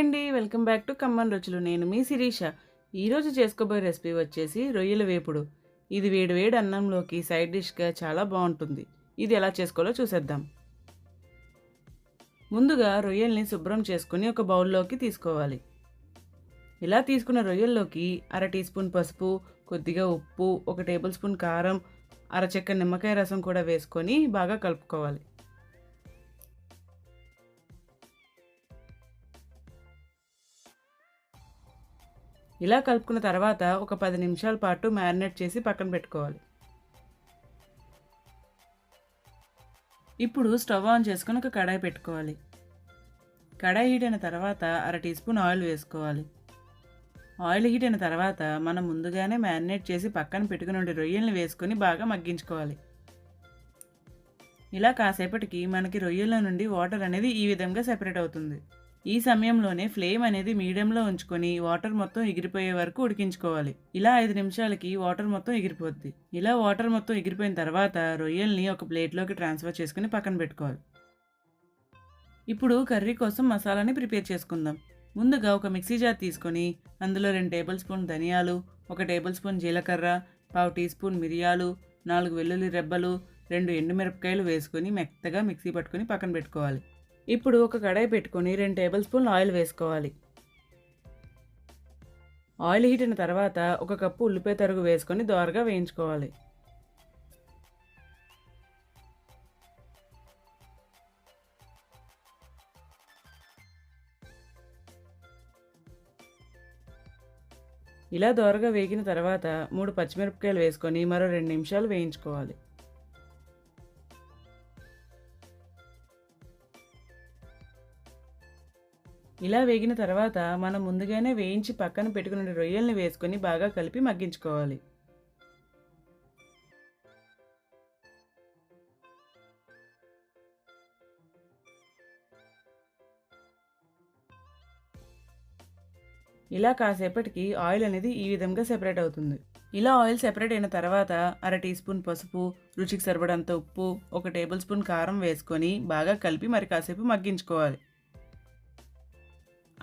అండి. Welcome back to common రుచులు. నేను మీ శిరీష. ఈరోజు చేసుకోబోయే రెసిపీ వచ్చేసి రొయ్యల వేపుడు. ఇది వేడి వేడి అన్నంలోకి సైడ్ డిష్గా చాలా బాగుంటుంది. ఇది ఎలా చేసుకోవాలో చూసేద్దాం. ముందుగా రొయ్యల్ని శుభ్రం చేసుకుని ఒక బౌల్లోకి తీసుకోవాలి. ఇలా తీసుకున్న రొయ్యల్లోకి అర టీ స్పూన్ పసుపు, కొద్దిగా ఉప్పు, 1 టేబుల్ స్పూన్ కారం, అరచెక్క నిమ్మకాయ రసం కూడా వేసుకొని బాగా కలుపుకోవాలి. ఇలా కలుపుకున్న తర్వాత ఒక 10 నిమిషాల పాటు మ్యారినేట్ చేసి పక్కన పెట్టుకోవాలి. ఇప్పుడు స్టవ్ ఆన్ చేసుకొని ఒక కడాయి పెట్టుకోవాలి. కడాయి హీట్ అయిన తర్వాత అర టీ స్పూన్ ఆయిల్ వేసుకోవాలి. ఆయిల్ హీట్ అయిన తర్వాత మనం ముందుగానే మ్యారినేట్ చేసి పక్కన పెట్టుకుని రొయ్యల్ని వేసుకొని బాగా మగ్గించుకోవాలి. ఇలా కాసేపటికి మనకి రొయ్యల నుండి వాటర్ అనేది ఈ విధంగా సెపరేట్ అవుతుంది. ఈ సమయంలోనే ఫ్లేమ్ అనేది మీడియంలో ఉంచుకొని వాటర్ మొత్తం ఎగిరిపోయే వరకు ఉడికించుకోవాలి. ఇలా 5 నిమిషాలకి వాటర్ మొత్తం ఎగిరిపోద్ది. ఇలా వాటర్ మొత్తం ఎగిరిపోయిన తర్వాత రొయ్యల్ని ఒక ప్లేట్లోకి ట్రాన్స్ఫర్ చేసుకుని పక్కన పెట్టుకోవాలి. ఇప్పుడు కర్రీ కోసం మసాలాని ప్రిపేర్ చేసుకుందాం. ముందుగా ఒక మిక్సీ జార్ తీసుకొని అందులో 2 టేబుల్ స్పూన్ ధనియాలు, 1 టేబుల్ స్పూన్ జీలకర్ర, 1/2 టీ స్పూన్ మిరియాలు, 4 వెల్లుల్లి రెబ్బలు, 2 ఎండుమిరపకాయలు వేసుకొని మెత్తగా మిక్సీ పట్టుకొని పక్కన పెట్టుకోవాలి. ఇప్పుడు ఒక కడాయి పెట్టుకొని 2 టేబుల్ స్పూన్లు ఆయిల్ వేసుకోవాలి. ఆయిల్ హీట్ అయిన తర్వాత 1 కప్పు ఉల్లిపాయ తరుగు వేసుకొని దోరగా వేయించుకోవాలి. ఇలా దోరగా వేగిన తర్వాత 3 పచ్చిమిరపకాయలు వేసుకొని మరో 2 నిమిషాలు వేయించుకోవాలి. ఇలా వేగిన తర్వాత మనం ముందుగానే వేయించి పక్కన పెట్టుకున్న రొయ్యల్ని వేసుకొని బాగా కలిపి మగ్గించుకోవాలి. ఇలా కాసేపటికి ఆయిల్ అనేది ఈ విధంగా సెపరేట్ అవుతుంది. ఇలా ఆయిల్ సెపరేట్ అయిన తర్వాత అర టీ స్పూన్ పసుపు, రుచికి సరిపడంత ఉప్పు, 1 టేబుల్ స్పూన్ కారం వేసుకొని బాగా కలిపి మరి కాసేపు మగ్గించుకోవాలి.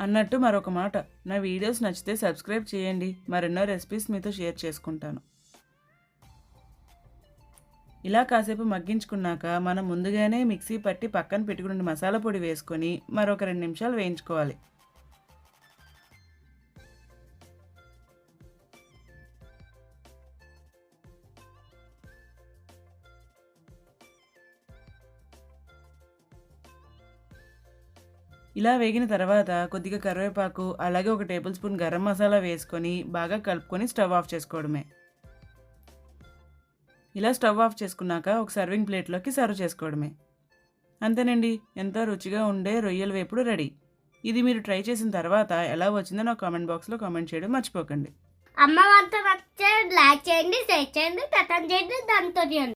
అన్నట్టు మరొక మాట, నా వీడియోస్ నచ్చితే సబ్స్క్రైబ్ చేయండి. మరెన్నో రెసిపీస్ మీతో షేర్ చేసుకుంటాను. ఇలా కాసేపు మగ్గించుకున్నాక మనం ముందుగానే మిక్సీ పట్టి పక్కన పెట్టుకున్న మసాలా పొడి వేసుకొని మరొక 2 నిమిషాలు వేయించుకోవాలి. ఇలా వేగిన తర్వాత కొద్దిగా కరివేపాకు, అలాగే 1 టేబుల్ స్పూన్ గరం మసాలా వేసుకొని బాగా కలుపుకొని స్టవ్ ఆఫ్ చేసుకోవడమే. ఇలా స్టవ్ ఆఫ్ చేసుకున్నాక ఒక సర్వింగ్ ప్లేట్లోకి సర్వ్ చేసుకోవడమే. అంతేనండి, ఎంతో రుచిగా ఉండే రొయ్యల వేపుడు రెడీ. ఇది మీరు ట్రై చేసిన తర్వాత ఎలా వచ్చిందో నా కామెంట్ బాక్స్లో కామెంట్ చేయడం మర్చిపోకండి. అమ్మ వంట నచ్చితే లైక్ చేయండి, షేర్ చేయండి, చేయండి, దాంతో చేయండి.